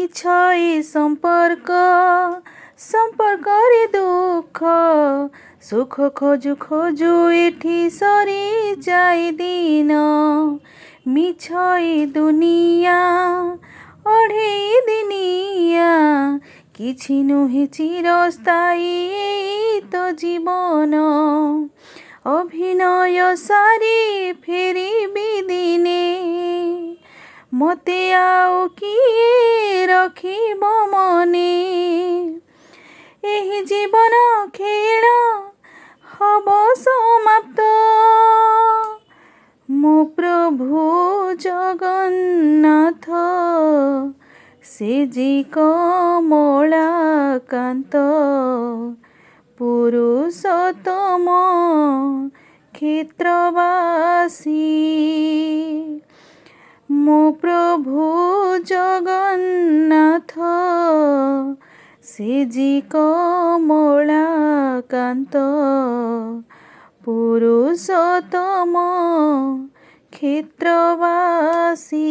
মিছ এই সম্পর্করে দুঃখ সুখ খোঁজু খোঁজু এঠি সরি যাই দিন মিছ এই দুনিয়া অঢ়েই দিনিয়া କିଛି ନୁହେଁ ଚିରସ୍ଥାୟୀ ତ ଜୀବନ ଅଭିନୟ ସାରି ଫେରିବି ଦିନେ ମୋତେ ଆଉ କିଏ ରଖିବ ମନେ ଏହି ଜୀବନ ଖେଳ ହବ ସମାପ୍ତ ମୋ ପ୍ରଭୁ ଜଗନ୍ନାଥ ସେ ଯେ କମଳାକାନ୍ତ ପୁରୁଷୋତ୍ତମ କ୍ଷେତ୍ରବାସୀ ମୋ ପ୍ରଭୁ ଜଗନ୍ନାଥ ସେ ଯେ କମଳାକାନ୍ତ ପୁରୁଷୋତ୍ତମ କ୍ଷେତ୍ରବାସୀ।